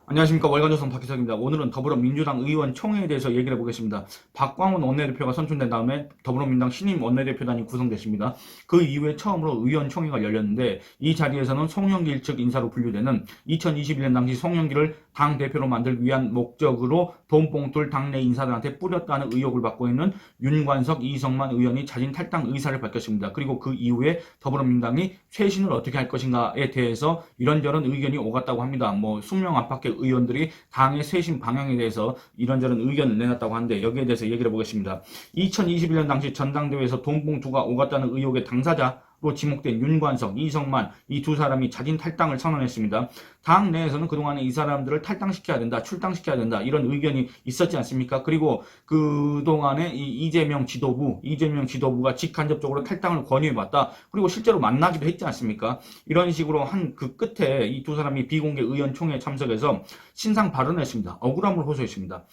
안녕하십니까. 월간조선 박희석입니다. 오늘은 더불어민주당 의원총회에 대해서 얘기를 해보겠습니다. 박광훈 원내대표가 선출된 다음에 더불어민주당 신임 원내대표단이 구성됐습니다. 그 이후에 처음으로 의원총회가 열렸는데 이 자리에서는 송영길 측 인사로 분류되는 2021년 당시 송영길을 당대표로 만들기 위한 목적으로 돈봉투를 당내 인사들한테 뿌렸다는 의혹을 받고 있는 윤관석, 이성만 의원이 자진 탈당 의사를 밝혔습니다. 그리고 그 이후에 더불어민주당이 쇄신을 어떻게 할 것인가에 대해서 이런저런 의견이 오갔다고 합니다. 뭐 20명 안팎의 의원들이 당의 쇄신 방향에 대해서 이런저런 의견을 내놨다고 하는데 여기에 대해서 얘기를 해보겠습니다. 2021년 당시 전당대회에서 돈봉투가 오갔다는 의혹의 당사자로 지목된 윤관석, 이성만 이 두 사람이 자진 탈당을 선언했습니다. 당 내에서는 그동안에 이 사람들을 탈당시켜야 된다, 출당시켜야 된다 이런 의견이 있었지 않습니까? 그리고 그동안에 이재명 지도부가 직간접적으로 탈당을 권유해봤다. 그리고 실제로 만나기도 했지 않습니까? 이런 식으로 한 그 끝에 이 두 사람이 비공개 의원총회에 참석해서 신상 발언을 했습니다. 억울함을 호소했습니다.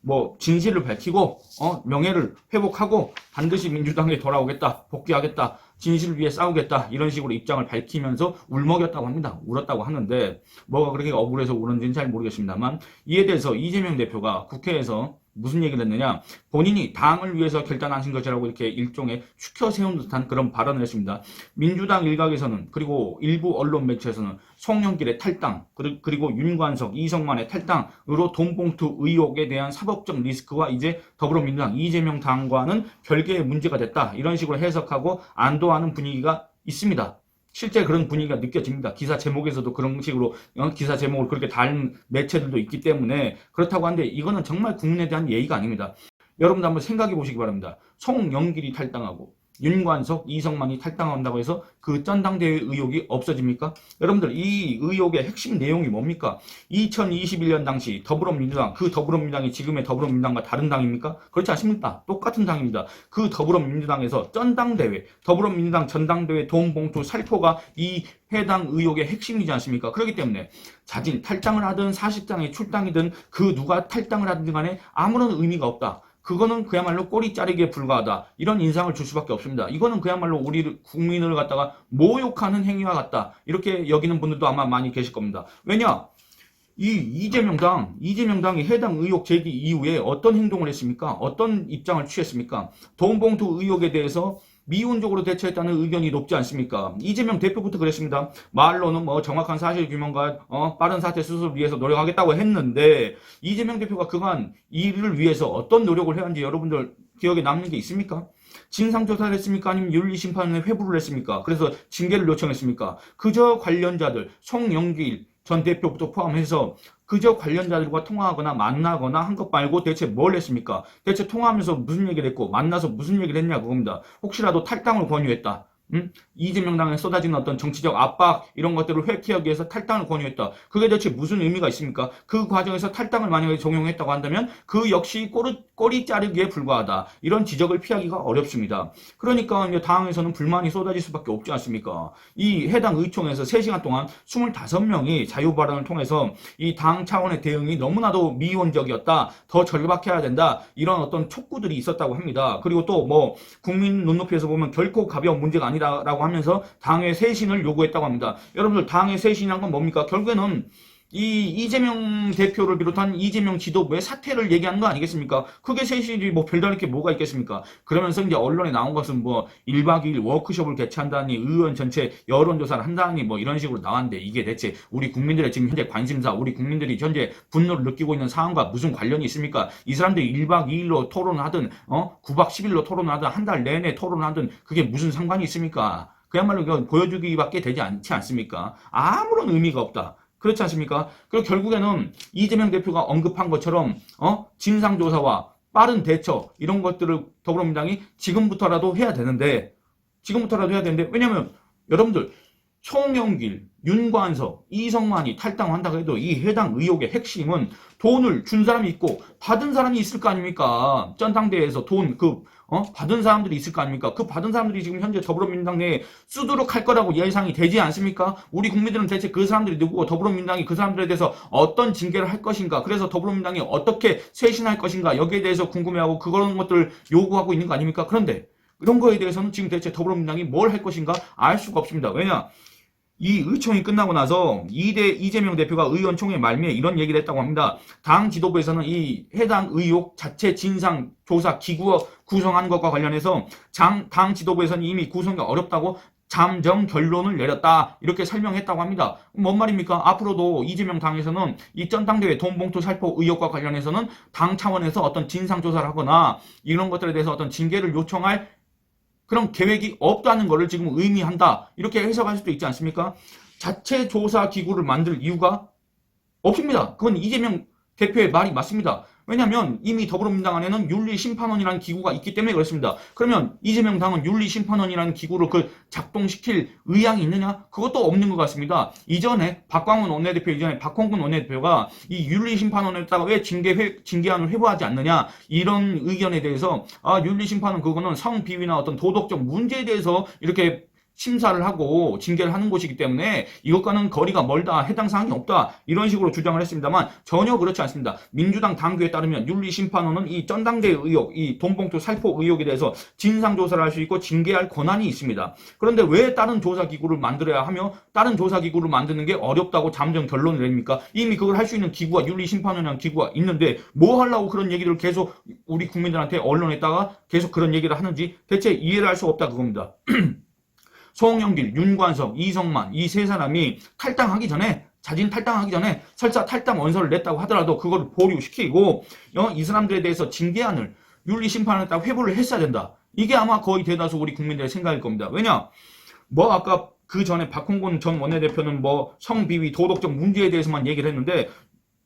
뭐 진실을 밝히고 명예를 회복하고 반드시 민주당에 돌아오겠다, 복귀하겠다, 진실을 위해 싸우겠다 이런 식으로 입장을 밝히면서 울먹였다고 합니다. 울었다고 하는데 뭐가 그렇게 억울해서 우는지는 잘 모르겠습니다만 이에 대해서 이재명 대표가 국회에서 무슨 얘기를 했느냐, 본인이 당을 위해서 결단하신 것이라고 이렇게 일종의 추켜 세운 듯한 그런 발언을 했습니다. 민주당 일각에서는 그리고 일부 언론 매체에서는 송영길의 탈당 그리고 윤관석, 이성만의 탈당으로 돈봉투 의혹에 대한 사법적 리스크와 이제 더불어민주당 이재명 당과는 별개의 문제가 됐다 이런 식으로 해석하고 안도하는 분위기가 있습니다. 실제 그런 분위기가 느껴집니다. 기사 제목에서도 그런 식으로 기사 제목을 그렇게 다른 매체들도 있기 때문에 그렇다고 하는데 이거는 정말 국민에 대한 예의가 아닙니다. 여러분도 한번 생각해 보시기 바랍니다. 송영길이 탈당하고 윤관석, 이성만이 탈당한다고 해서 그 전당대회 의혹이 없어집니까? 여러분들 이 의혹의 핵심 내용이 뭡니까? 2021년 당시 더불어민주당, 그 더불어민주당이 지금의 더불어민주당과 다른 당입니까? 그렇지 않습니까? 똑같은 당입니다. 그 더불어민주당에서 전당대회, 더불어민주당 전당대회 돈봉투 살포가 이 해당 의혹의 핵심이지 않습니까? 그렇기 때문에 자진 탈당을 하든 사실상의 출당이든 그 누가 탈당을 하든 간에 아무런 의미가 없다. 그거는 그야말로 꼬리 자르기에 불과하다. 이런 인상을 줄 수밖에 없습니다. 이거는 그야말로 우리 국민을 갖다가 모욕하는 행위와 같다. 이렇게 여기는 분들도 아마 많이 계실 겁니다. 왜냐? 이재명당이 해당 의혹 제기 이후에 어떤 행동을 했습니까? 어떤 입장을 취했습니까? 돈봉투 의혹에 대해서 미온적으로 대처했다는 의견이 높지 않습니까? 이재명 대표부터 그랬습니다. 말로는 뭐 정확한 사실 규명과 빠른 사태 수습을 위해서 노력하겠다고 했는데 이재명 대표가 그간 이를 위해서 어떤 노력을 해왔는지 여러분들 기억에 남는 게 있습니까? 진상조사를 했습니까? 아니면 윤리심판에 회부를 했습니까? 그래서 징계를 요청했습니까? 그저 관련자들 송영길 전 대표부터 포함해서 그저 관련자들과 통화하거나 만나거나 한 것 말고 대체 뭘 했습니까? 대체 통화하면서 무슨 얘기를 했고 만나서 무슨 얘기를 했냐 그겁니다. 혹시라도 탈당을 권유했다. 이재명 당에 쏟아지는 어떤 정치적 압박 이런 것들을 회피하기 위해서 탈당을 권유했다. 그게 대체 무슨 의미가 있습니까? 그 과정에서 탈당을 만약에 적용했다고 한다면 그 역시 꼬리 자르기에 불과하다. 이런 지적을 피하기가 어렵습니다. 그러니까 이제 당에서는 불만이 쏟아질 수밖에 없지 않습니까? 이 해당 의총에서 3시간 동안 25명이 자유 발언을 통해서 이 당 차원의 대응이 너무나도 미온적이었다. 더 절박해야 된다. 이런 어떤 촉구들이 있었다고 합니다. 그리고 또 뭐 국민 눈높이에서 보면 결코 가벼운 문제가 아니다라고 하면서 당의 쇄신을 요구했다고 합니다. 여러분들 당의 쇄신이란 건 뭡니까? 결국에는 이 이재명 대표를 비롯한 이재명 지도부의 사퇴를 얘기하는 거 아니겠습니까? 그게 쇄신이 뭐 별다를 게 뭐가 있겠습니까? 그러면서 이제 언론에 나온 것은 뭐 1박 2일 워크숍을 개최한다니 의원 전체 여론조사를 한다니 뭐 이런 식으로 나왔는데 이게 대체 우리 국민들의 지금 현재 관심사, 우리 국민들이 현재 분노를 느끼고 있는 상황과 무슨 관련이 있습니까? 이 사람들이 1박 2일로 토론을 하든 9박 10일로 토론을 하든 한 달 내내 토론을 하든 그게 무슨 상관이 있습니까? 그야말로 이건 보여주기밖에 되지 않지 않습니까? 아무런 의미가 없다. 그렇지 않습니까? 그리고 결국에는 이재명 대표가 언급한 것처럼 진상조사와 빠른 대처 이런 것들을 더불어민주당이 지금부터라도 해야 되는데 왜냐면 여러분들 송영길, 윤관석, 이성만이 탈당한다고 해도 이 해당 의혹의 핵심은 돈을 준 사람이 있고 받은 사람이 있을 거 아닙니까? 전당대회에서 돈 받은 사람들이 있을 거 아닙니까? 그 받은 사람들이 지금 현재 더불어민주당 내에 쓰도록 할 거라고 예상이 되지 않습니까? 우리 국민들은 대체 그 사람들이 누구고 더불어민주당이 그 사람들에 대해서 어떤 징계를 할 것인가? 그래서 더불어민주당이 어떻게 쇄신할 것인가? 여기에 대해서 궁금해하고 그런 것들을 요구하고 있는 거 아닙니까? 그런데 이런 거에 대해서는 지금 대체 더불어민주당이 뭘 할 것인가 알 수가 없습니다. 왜냐? 이 의총이 끝나고 나서 이재명 대표가 의원총회 말미에 이런 얘기를 했다고 합니다. 당 지도부에서는 이 해당 의혹 자체 진상 조사 기구 구성하는 것과 관련해서 당 지도부에서는 이미 구성이 어렵다고 잠정 결론을 내렸다, 이렇게 설명했다고 합니다. 뭔 말입니까? 앞으로도 이재명 당에서는 이 전당대회 돈봉투 살포 의혹과 관련해서는 당 차원에서 어떤 진상조사를 하거나 이런 것들에 대해서 어떤 징계를 요청할 그런 계획이 없다는 것을 지금 의미한다, 이렇게 해석할 수도 있지 않습니까? 자체 조사 기구를 만들 이유가 없습니다. 그건 이재명 대표의 말이 맞습니다. 왜냐하면 이미 더불어민주당 안에는 윤리심판원이라는 기구가 있기 때문에 그렇습니다. 그러면 이재명 당은 윤리심판원이라는 기구를 작동시킬 의향이 있느냐? 그것도 없는 것 같습니다. 이전에 박광훈 원내대표 이전에 박홍근 원내대표가 이 윤리심판원에다가 왜 징계안을 회부하지 않느냐, 이런 의견에 대해서 윤리심판은 그거는 성비위나 어떤 도덕적 문제에 대해서 이렇게 심사를 하고 징계를 하는 곳이기 때문에 이것과는 거리가 멀다, 해당 사항이 없다, 이런 식으로 주장을 했습니다만 전혀 그렇지 않습니다. 민주당 당규에 따르면 윤리심판원은 이 전당대회 의혹, 이 돈봉투 살포 의혹에 대해서 진상조사를 할 수 있고 징계할 권한이 있습니다. 그런데 왜 다른 조사기구를 만들어야 하며 다른 조사기구를 만드는 게 어렵다고 잠정 결론을 냅니까? 이미 그걸 할 수 있는 기구가 윤리심판원이라는 기구가 있는데 뭐 하려고 그런 얘기를 계속 우리 국민들한테 언론에다가 계속 그런 얘기를 하는지 대체 이해를 할 수 없다, 그겁니다. 송영길, 윤관석, 이성만, 이 세 사람이 자진 탈당하기 전에 설사 탈당 원서를 냈다고 하더라도 그걸 보류시키고 이 사람들에 대해서 징계안을 윤리심판에다가 회부를 했어야 된다. 이게 아마 거의 대다수 우리 국민들의 생각일 겁니다. 왜냐? 아까 그 전에 박홍근 전 원내대표는 성비위, 도덕적 문제에 대해서만 얘기를 했는데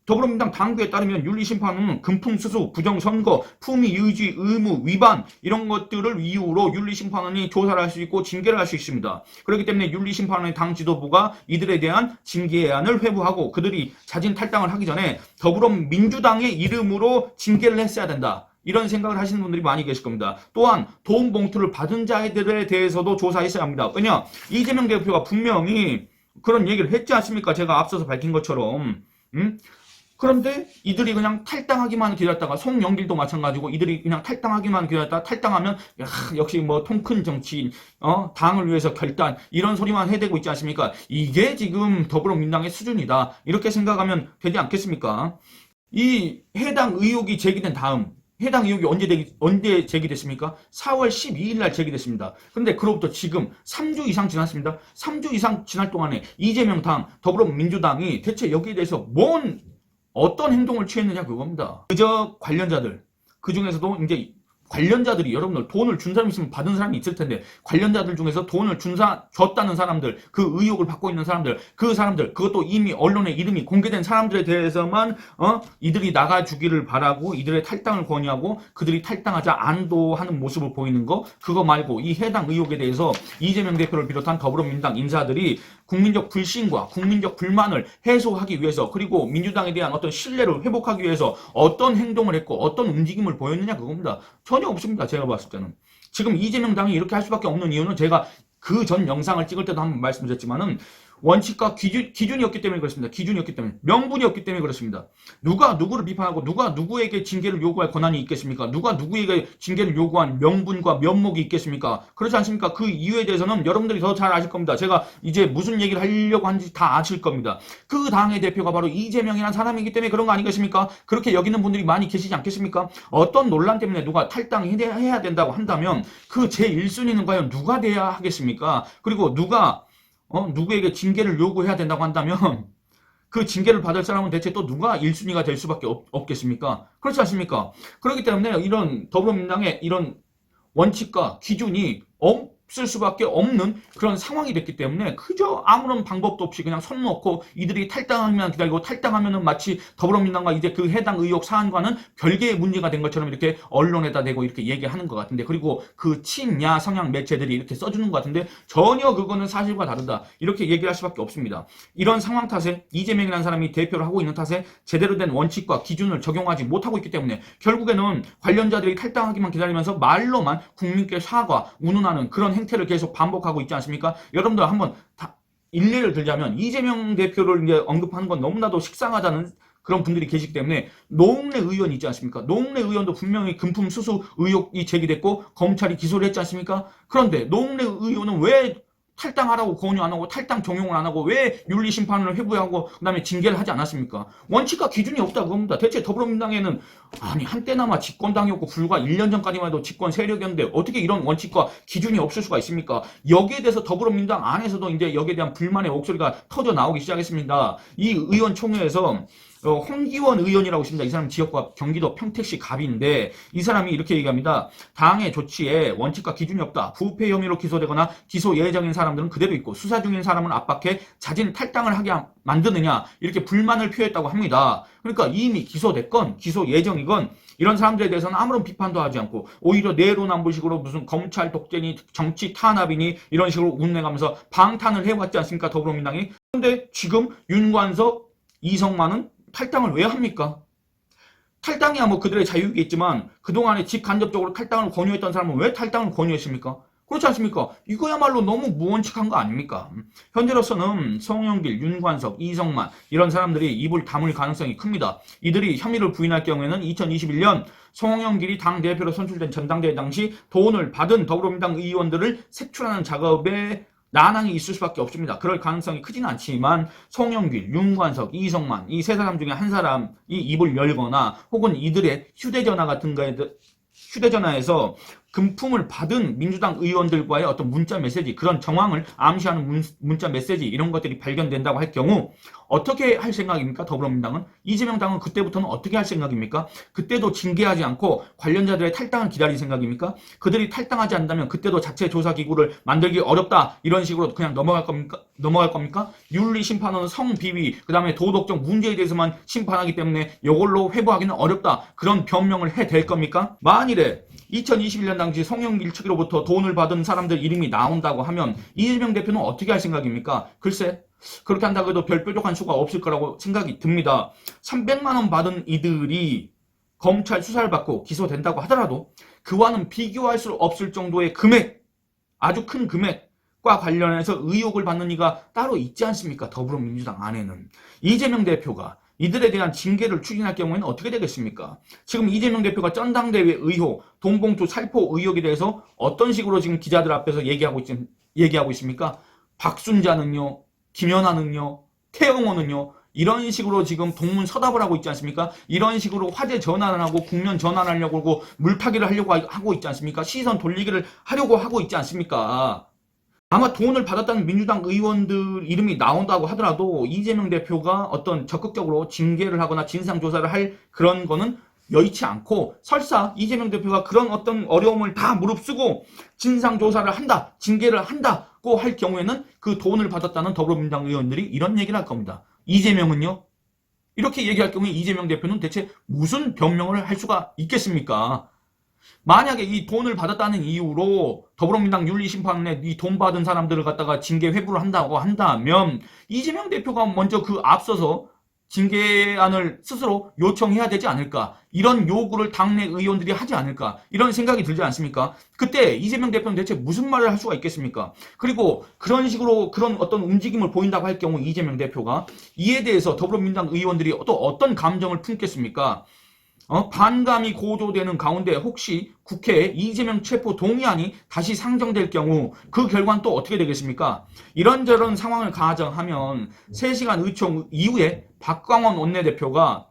더불어민주당 당규에 따르면 윤리심판은 금품수수, 부정선거, 품위유지, 의무, 위반 이런 것들을 이유로 윤리심판원이 조사를 할 수 있고 징계를 할 수 있습니다. 그렇기 때문에 윤리심판원의 당 지도부가 이들에 대한 징계안을 회부하고 그들이 자진 탈당을 하기 전에 더불어민주당의 이름으로 징계를 했어야 된다, 이런 생각을 하시는 분들이 많이 계실 겁니다. 또한 돈 봉투를 받은 자들에 대해서도 조사했어야 합니다. 왜냐? 이재명 대표가 분명히 그런 얘기를 했지 않습니까? 제가 앞서서 밝힌 것처럼. 그런데 이들이 그냥 탈당하기만 기다렸다가, 송영길도 마찬가지고 이들이 그냥 탈당하기만 기다렸다가 탈당하면 역시 통 큰 정치인, 당을 위해서 결단, 이런 소리만 해대고 있지 않습니까? 이게 지금 더불어민주당의 수준이다, 이렇게 생각하면 되지 않겠습니까? 이 해당 의혹이 제기된 다음, 해당 의혹이 언제 제기됐습니까? 4월 12일 날 제기됐습니다. 그런데 그로부터 지금 3주 이상 지났습니다. 3주 이상 지날 동안에 이재명 당, 더불어민주당이 대체 여기에 대해서 어떤 행동을 취했느냐, 그겁니다. 그저 관련자들, 그 중에서도 이제 관련자들이, 여러분들 돈을 준 사람이 있으면 받은 사람이 있을 텐데, 관련자들 중에서 돈을 줬다는 사람들, 그 의혹을 받고 있는 사람들, 그것도 이미 언론에 이름이 공개된 사람들에 대해서만 이들이 나가주기를 바라고 이들의 탈당을 권유하고 그들이 탈당하자 안도하는 모습을 보이는 거, 그거 말고 이 해당 의혹에 대해서 이재명 대표를 비롯한 더불어민주당 인사들이 국민적 불신과 국민적 불만을 해소하기 위해서, 그리고 민주당에 대한 어떤 신뢰를 회복하기 위해서 어떤 행동을 했고 어떤 움직임을 보였느냐, 그겁니다. 전혀 없습니다. 제가 봤을 때는. 지금 이재명 당이 이렇게 할 수밖에 없는 이유는 제가 그 전 영상을 찍을 때도 한번 말씀드렸지만은 원칙과 기준이었기 때문에 그렇습니다. 기준이었기 때문에, 명분이었기 때문에 그렇습니다. 누가 누구를 비판하고 누가 누구에게 징계를 요구할 권한이 있겠습니까? 누가 누구에게 징계를 요구한 명분과 면목이 있겠습니까? 그렇지 않습니까? 그 이유에 대해서는 여러분들이 더 잘 아실 겁니다. 제가 이제 무슨 얘기를 하려고 하는지 다 아실 겁니다. 그 당의 대표가 바로 이재명이라는 사람이기 때문에 그런 거 아니겠습니까? 그렇게 여기는 분들이 많이 계시지 않겠습니까? 어떤 논란 때문에 누가 탈당해야 된다고 한다면 그 제1순위는 과연 누가 돼야 하겠습니까? 그리고 누구에게 징계를 요구해야 된다고 한다면 그 징계를 받을 사람은 대체 또 누가 1순위가 될 수밖에 없겠습니까? 그렇지 않습니까? 그렇기 때문에 이런 더불어민주당의 이런 원칙과 기준이 없을 수밖에 없는 그런 상황이 됐기 때문에 그저 아무런 방법도 없이 그냥 손 놓고 이들이 탈당하면 기다리고, 탈당하면은 마치 더불어민주당과 이제 그 해당 의혹 사안과는 별개의 문제가 된 것처럼 이렇게 언론에다 대고 이렇게 얘기하는 것 같은데, 그리고 그 친야 성향 매체들이 이렇게 써주는 것 같은데 전혀 그거는 사실과 다르다, 이렇게 얘기를 할 수밖에 없습니다. 이런 상황 탓에, 이재명이라는 사람이 대표를 하고 있는 탓에 제대로 된 원칙과 기준을 적용하지 못하고 있기 때문에 결국에는 관련자들이 탈당하기만 기다리면서 말로만 국민께 사과, 운운하는 그런 행태를 계속 반복하고 있지 않습니까? 여러분들 한번 일례를 들자면 이재명 대표를 이제 언급하는 건 너무나도 식상하다는 그런 분들이 계시기 때문에, 노웅래 의원 있지 않습니까? 노웅래 의원도 분명히 금품 수수 의혹이 제기됐고 검찰이 기소를 했지 않습니까? 그런데 노웅래 의원은 왜 탈당하라고 권유 안 하고 탈당 종용을 안 하고 왜 윤리심판을 회부하고 그다음에 징계를 하지 않았습니까? 원칙과 기준이 없다 그겁니다. 대체 더불어민주당에는 아니 한때나마 집권당이었고 불과 1년 전까지만 해도 집권 세력이었는데 어떻게 이런 원칙과 기준이 없을 수가 있습니까? 여기에 대해서 더불어민주당 안에서도 이제 여기에 대한 불만의 목소리가 터져 나오기 시작했습니다. 이 의원총회에서 홍기원 의원이라고 있습니다. 이 사람 지역과 경기도 평택시 갑인데 이 사람이 이렇게 얘기합니다. 당의 조치에 원칙과 기준이 없다. 부패 혐의로 기소되거나 기소 예정인 사람들은 그대로 있고 수사 중인 사람은 압박해 자진 탈당을 하게 만드느냐 이렇게 불만을 표했다고 합니다. 그러니까 이미 기소됐건 기소 예정이건 이런 사람들에 대해서는 아무런 비판도 하지 않고 오히려 내로남불식으로 무슨 검찰 독재니 정치 탄압이니 이런 식으로 운내가면서 방탄을 해왔지 않습니까? 더불어민주당이. 그런데 지금 윤관석, 이성만은 탈당을 왜 합니까? 탈당이야 뭐 그들의 자유이겠지만 그동안에 직간접적으로 탈당을 권유했던 사람은 왜 탈당을 권유했습니까? 그렇지 않습니까? 이거야말로 너무 무원칙한 거 아닙니까? 현재로서는 송영길, 윤관석, 이성만 이런 사람들이 입을 다물 가능성이 큽니다. 이들이 혐의를 부인할 경우에는 2021년 송영길이 당대표로 선출된 전당대회 당시 돈을 받은 더불어민주당 의원들을 색출하는 작업에 난항이 있을 수밖에 없습니다. 그럴 가능성이 크지는 않지만 송영길, 윤관석, 이성만 이 세 사람 중에 한 사람이 입을 열거나 혹은 이들의 휴대전화 같은 거에 휴대전화에서 금품을 받은 민주당 의원들과의 어떤 문자 메시지, 그런 정황을 암시하는 문자 메시지 이런 것들이 발견된다고 할 경우 어떻게 할 생각입니까? 더불어민주당은? 이재명 당은 그때부터는 어떻게 할 생각입니까? 그때도 징계하지 않고 관련자들의 탈당을 기다릴 생각입니까? 그들이 탈당하지 않는다면 그때도 자체 조사기구를 만들기 어렵다 이런 식으로 그냥 넘어갈 겁니까? 윤리심판은 성비위 그 다음에 도덕적 문제에 대해서만 심판하기 때문에 이걸로 회부하기는 어렵다 그런 변명을 해댈 겁니까? 만일에 2021년 당시 송영길 측으로부터 돈을 받은 사람들 이름이 나온다고 하면 이재명 대표는 어떻게 할 생각입니까? 글쎄 그렇게 한다고 해도 별 뾰족한 수가 없을 거라고 생각이 듭니다. 300만 원 받은 이들이 검찰 수사를 받고 기소된다고 하더라도 그와는 비교할 수 없을 정도의 금액, 아주 큰 금액과 관련해서 의혹을 받는 이가 따로 있지 않습니까? 더불어민주당 안에는. 이재명 대표가 이들에 대한 징계를 추진할 경우에는 어떻게 되겠습니까? 지금 이재명 대표가 전당대회 의혹, 돈봉투 살포 의혹에 대해서 어떤 식으로 지금 기자들 앞에서 얘기하고 있습니까? 박순자는요, 김연아는요, 태영호는요, 이런 식으로 지금 동문서답을 하고 있지 않습니까? 이런 식으로 화제 전환을 하고 국면 전환하려고 하고 물타기를 하려고 하고 있지 않습니까? 시선 돌리기를 하려고 하고 있지 않습니까? 아마 돈을 받았다는 민주당 의원들 이름이 나온다고 하더라도 이재명 대표가 어떤 적극적으로 징계를 하거나 진상조사를 할 그런 거는 여의치 않고 설사 이재명 대표가 그런 어떤 어려움을 다 무릅쓰고 진상조사를 한다, 징계를 한다고 할 경우에는 그 돈을 받았다는 더불어민주당 의원들이 이런 얘기를 할 겁니다. 이재명은요? 이렇게 얘기할 경우에 이재명 대표는 대체 무슨 변명을 할 수가 있겠습니까? 만약에 이 돈을 받았다는 이유로 더불어민주당 윤리심판에 이 돈 받은 사람들을 갖다가 징계 회부를 한다고 한다면 이재명 대표가 먼저 그 앞서서 징계안을 스스로 요청해야 되지 않을까? 이런 요구를 당내 의원들이 하지 않을까? 이런 생각이 들지 않습니까? 그때 이재명 대표는 대체 무슨 말을 할 수가 있겠습니까? 그리고 그런 식으로 그런 어떤 움직임을 보인다고 할 경우 이재명 대표가 이에 대해서 더불어민주당 의원들이 또 어떤 감정을 품겠습니까? 반감이 고조되는 가운데 혹시 국회에 이재명 체포 동의안이 다시 상정될 경우 그 결과는 또 어떻게 되겠습니까? 이런저런 상황을 가정하면 3시간 의총 이후에 박광원 원내대표가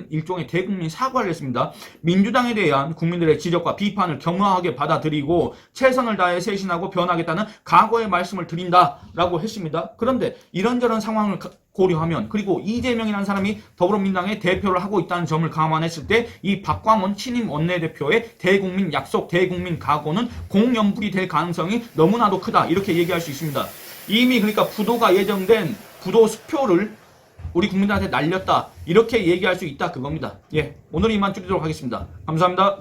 일종의 대국민 사과를 했습니다. 민주당에 대한 국민들의 지적과 비판을 겸허하게 받아들이고 최선을 다해 쇄신하고 변하겠다는 각오의 말씀을 드린다라고 했습니다. 그런데 이런저런 상황을 고려하면 그리고 이재명이라는 사람이 더불어민주당의 대표를 하고 있다는 점을 감안했을 때 이 박광원 신임 원내대표의 대국민 약속, 대국민 각오는 공연불이 될 가능성이 너무나도 크다 이렇게 얘기할 수 있습니다. 이미 그러니까 부도가 예정된 부도 수표를 우리 국민들한테 날렸다 이렇게 얘기할 수 있다 그겁니다. 예, 오늘 이만 줄이도록 하겠습니다. 감사합니다.